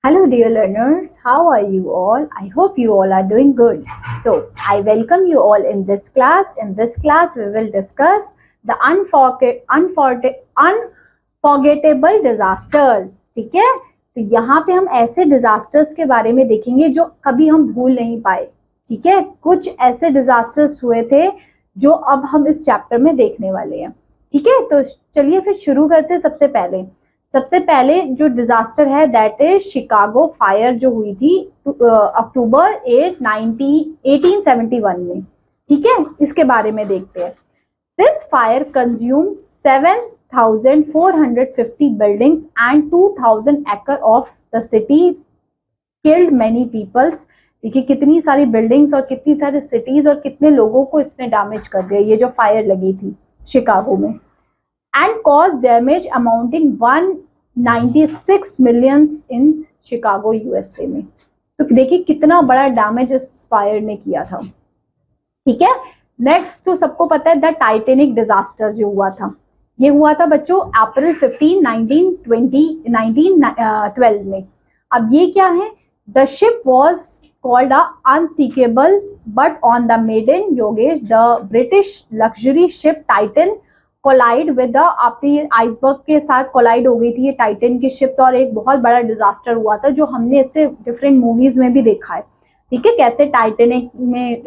Hello, dear learners. How are you all? I hope you all are doing good. So, I welcome you all in this class. In this class, we will discuss the unforgettable disasters. ठीक है, तो यहाँ पे हम ऐसे disasters के बारे में देखेंगे जो कभी हम भूल नहीं पाए. ठीक है, कुछ ऐसे disasters हुए थे जो अब हम इस चैप्टर में देखने वाले हैं. ठीक है, तो चलिए फिर शुरू करते हैं. सबसे पहले जो डिजास्टर है दैट इज शिकागो फायर जो हुई थी अक्टूबर 8 1871 में. ठीक है, इसके बारे में देखते हैं. This fire consume 7,450 buildings and 2,000 acre of the city, killed many peoples. देखिए कितनी सारी बिल्डिंग्स और कितनी सारी सिटीज और कितने लोगों को इसने डैमेज कर दिया, ये जो फायर लगी थी शिकागो में. And caused damage amounting 196 millions in Chicago, USA में. तो देखिए कितना बड़ा डैमेज इस फायर ने किया था. ठीक है, नेक्स्ट तो सबको पता है द टाइटेनिक डिजास्टर जो हुआ था. ये हुआ था बच्चों अप्रैल 15 1912 में. अब ये क्या है? The ship was called a unsinkable but on the maiden voyage the British luxury ship Titan collide with आपने आइसबर्ग के साथ कोलाइड हो गई थी ये टाइटन की शिप. और एक बहुत बड़ा डिजास्टर हुआ था जो हमने इससे डिफरेंट मूवीज में भी देखा है. ठीक है, कैसे टाइटेनिक में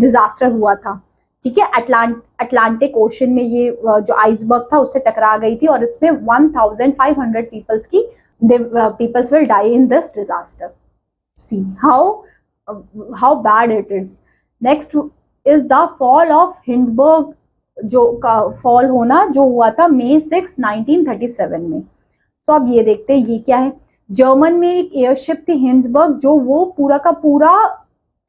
डिजास्टर हुआ था. ठीक है, अटलांटिक ओशन में ये जो आइसबर्ग था उससे टकरा गई थी और इसमें 1,500 peoples will die in this disaster. See how bad it is. Next is the fall of Hindenburg जो का फॉल होना जो हुआ था May 6, 1937 में. तो अब ये देखते हैं ये क्या है. जर्मन में एक एयरशिप थी हिंडबर्ग जो वो पूरा का पूरा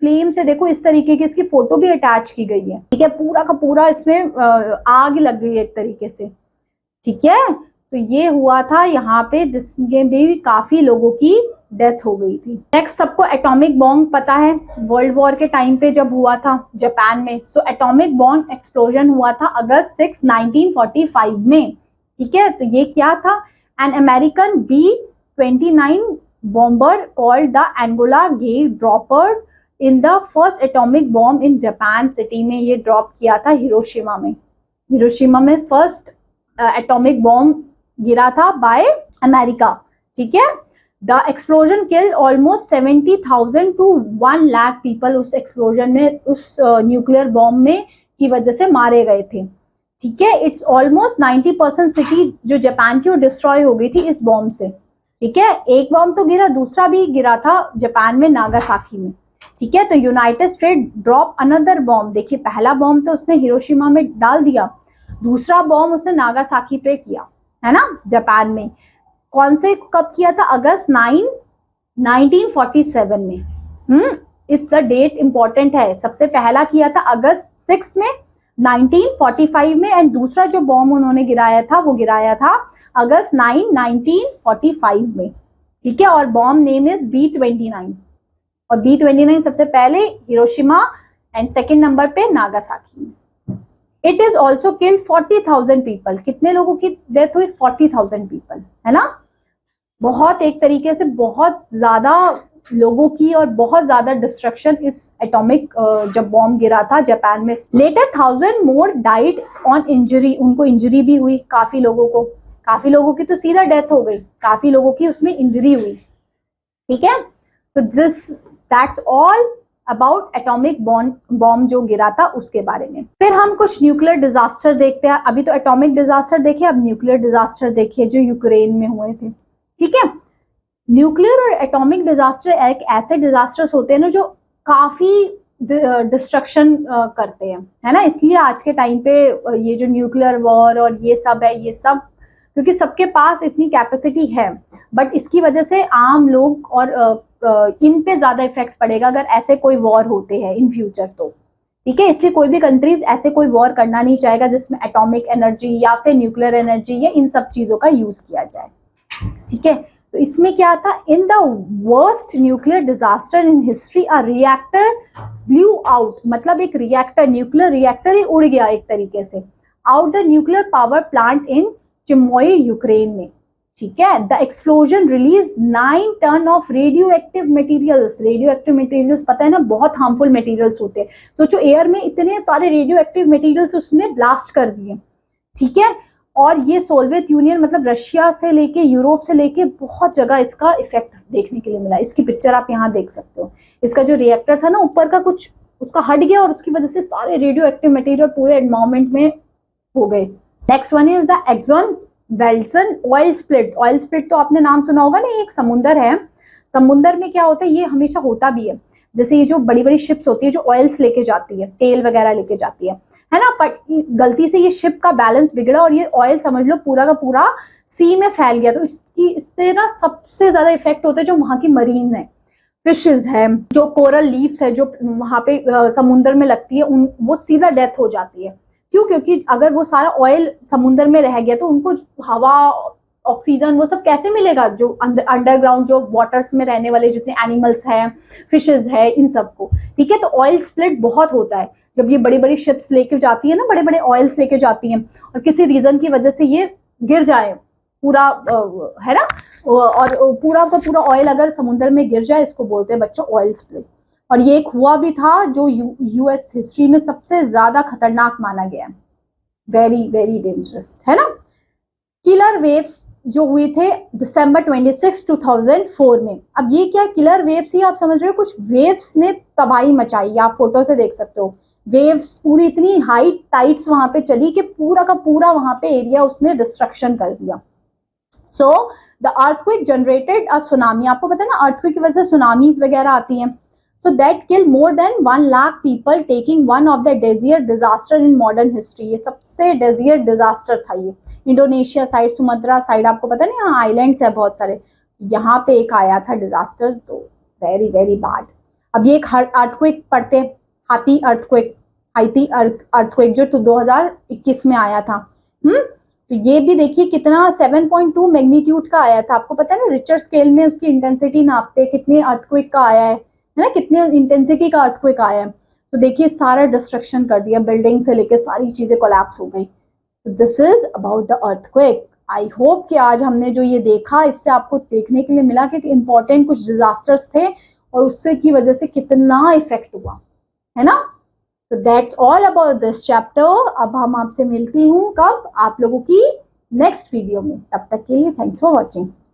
फ्लेम से, देखो इस तरीके की इसकी फोटो भी अटैच की गई है. ठीक है, पूरा का पूरा इसमें आग लग गई है एक तरीके से. ठीक है, तो ये हुआ था यहाँ पे जिसमें भी काफी लोगों की डेथ हो गई थी. नेक्स्ट सबको एटॉमिक बॉम्ब पता है, वर्ल्ड वॉर के टाइम पे जब हुआ था जापान में. सो एटॉमिक बॉम्ब एक्सप्लोजन हुआ था अगस्त 6, 1945 में. ठीक है, तो ये क्या था? An American B-29 bomber called the Enola Gay dropped in the first atomic bomb in Japan city में. ये ड्रॉप किया था हिरोशिमा में फर्स्ट एटॉमिक बॉम्ब गिरा था बाय अमेरिका. ठीक है, the explosion killed almost 70,000 to 1 lakh people. उस एक्सप्लोजन में, उस न्यूक्लियर बॉम्ब में की वजह से मारे गए थे. ठीक है, इट्स ऑलमोस्ट 90% सिटी जो जापान की वो डिस्ट्रॉय हो गई थी इस बॉम्ब से. ठीक है, एक बॉम्ब तो गिरा, दूसरा भी गिरा था जापान में नागासाकी में. ठीक है, तो United state drop another bomb. देखिए पहला बॉम्ब तो उसने हिरोशिमा में डाल दिया, दूसरा बॉम्ब उसने नागासाकी पे किया है ना, जापान में. कौन से कब किया था? अगस्त 9, 1947 में. इट्स द डेट इंपॉर्टेंट है. सबसे पहला किया था अगस्त 6 में 1945 में एंड दूसरा जो बॉम्ब उन्होंने गिराया था वो गिराया था अगस्त 9, 1945 में. ठीक है, और बॉम्ब नेम इज B-29 और B-29 सबसे पहले हिरोशिमा एंड सेकेंड नंबर पे नागासाकी में. It is also killed 40,000 people. कितने लोगों की डेथ हुई? 40,000 पीपल, है ना. बहुत एक तरीके से बहुत ज्यादा लोगों की और बहुत ज्यादा डिस्ट्रक्शन इस एटॉमिक जब बॉम्ब गिरा था जापान में. Later 1,000 more died on injury. उनको इंजरी भी हुई काफी लोगों की तो सीधा डेथ हो गई, काफी लोगों की उसमें इंजरी हुई. ठीक है, so that's all about atomic bomb जो गिरा था उसके बारे में. फिर हम कुछ न्यूक्लियर डिजास्टर देखते हैं. अभी तो एटॉमिक डिजास्टर देखे, अब न्यूक्लियर डिजास्टर देखिए जो यूक्रेन में हुए थे. ठीक है, न्यूक्लियर और एटॉमिक डिजास्टर एक ऐसे डिजास्टर्स होते हैं ना जो काफी डिस्ट्रक्शन करते हैं, है ना. इसलिए आज के टाइम पे ये जो न्यूक्लियर वॉर और ये सब है, ये सब क्योंकि सबके पास इतनी कैपेसिटी है, बट इसकी वजह से आम लोग और इन पे ज्यादा इफेक्ट पड़ेगा अगर ऐसे कोई वॉर होते हैं इन फ्यूचर तो. ठीक है, इसलिए कोई भी कंट्रीज ऐसे कोई वॉर करना नहीं चाहेगा जिसमें एटॉमिक एनर्जी या फिर न्यूक्लियर एनर्जी या इन सब चीजों का यूज किया जाए. ठीक है, तो इसमें क्या था? In the worst nuclear disaster in history a reactor blew out. मतलब एक रिएक्टर, न्यूक्लियर रिएक्टर ही उड़ गया एक तरीके से out the nuclear power plant in चिमोई यूक्रेन में. ठीक है। The explosion release 9 ton of radio active materials. Radio active materials पता है ना, बहुत हार्मफुल मटेरियल्स होते हैं। सोचो एयर में इतने सारे रेडियो एक्टिव मटेरियल्स उसने ब्लास्ट कर दिए, ठीक है। और ये सोवियत यूनियन मतलब रशिया से लेके यूरोप से लेके बहुत जगह इसका इफेक्ट देखने के लिए मिला। इसकी पिक्चर आप यहाँ देख सकते हो। इसका जो रिएक्टर था ना ऊपर का, कुछ उसका हट गया और उसकी वजह से सारे रेडियो एक्टिव मटेरियल पूरे एनवायरमेंट में हो गए। Next one is the Exxon वेल्सन ऑयल स्प्लिट। ऑयल स्प्लिट तो आपने नाम सुना होगा ना, ये एक समुंदर है। समुंदर में क्या होता है, ये हमेशा होता भी है। जैसे ये जो बड़ी बड़ी शिप्स होती है जो ऑयल्स लेके जाती है, तेल वगैरह लेके जाती है ना, पर गलती से ये शिप का बैलेंस बिगड़ा और ये ऑयल समझ लो पूरा का पूरा सी में फैल गया। तो इससे ना सबसे ज्यादा इफेक्ट होता है जो वहां की मरीन है, फिशेज है, जो कोरल लीव्स है जो वहां पे समुद्र में लगती है, उन वो सीधा डेथ हो जाती है। क्यों? क्योंकि अगर वो सारा ऑयल समुद्र में रह गया तो उनको हवा, ऑक्सीजन, वो सब कैसे मिलेगा? जो अंडरग्राउंड जो वाटर्स में रहने वाले जितने एनिमल्स हैं, फिशेज है, इन सबको, ठीक है। तो ऑयल स्प्लिट बहुत होता है जब ये बड़ी बड़ी शिप्स लेके जाती है ना, बड़े बड़े ऑयल्स लेके जाती हैं और किसी रीजन की वजह से ये गिर जाए पूरा, है ना, और पूरा का पूरा ऑयल अगर समुद्र में गिर जाए, इसको बोलते हैं बच्चों ऑयल स्प्लिट। और ये एक हुआ भी था जो यूएस हिस्ट्री में सबसे ज्यादा खतरनाक माना गया, वेरी वेरी डेंजरस, है ना। किलर वेव्स जो हुए थे दिसंबर 26, 2004 में। अब ये क्या किलर वेव्स ही आप समझ रहे हो, कुछ वेव्स ने तबाही मचाई, आप फोटो से देख सकते हो। वेव्स पूरी इतनी हाई टाइड्स वहां पे चली कि पूरा का पूरा वहां पे एरिया उसने डिस्ट्रक्शन कर दिया। So the earthquake generated a tsunami. आपको पता है ना अर्थक्वेक की वजह से सुनामीज वगैरह आती हैं। So that killed more than 1 lakh people, taking one of the deadliest disaster in modern history. ये सबसे डेजियर डिजास्टर था ये। इंडोनेशिया साइड, सुमात्रा साइड, आपको पता नहीं यहाँ आइलैंड्स है बहुत सारे, यहाँ पे एक आया था डिजास्टर, तो वेरी वेरी बैड। अब ये एक अर्थक्वेक पढ़ते, हाथी अर्थक्वेक, हाइती अर्थक्वेक जो 2021 में आया था। तो ये भी देखिए कितना 7.2 मैग्नीट्यूड का आया था। आपको पता है ना रिचर स्केल में उसकी इंटेंसिटी नापते कितने अर्थक्वेक का आया है ना, कितने इंटेंसिटी का अर्थक्वेक आया है। तो देखिए सारा डिस्ट्रक्शन कर दिया, बिल्डिंग से लेकर सारी चीजें कोलैप्स हो गई। This is about the earthquake. I hope कि आज हमने जो ये देखा इससे आपको देखने के लिए मिला कि इंपॉर्टेंट कुछ डिजास्टर्स थे और उससे की वजह से कितना इफेक्ट हुआ, है ना। So that's all about this chapter. अब हम आपसे मिलती हूँ कब, आप लोगों की नेक्स्ट वीडियो में। तब तक के लिए थैंक्स फॉर वॉचिंग।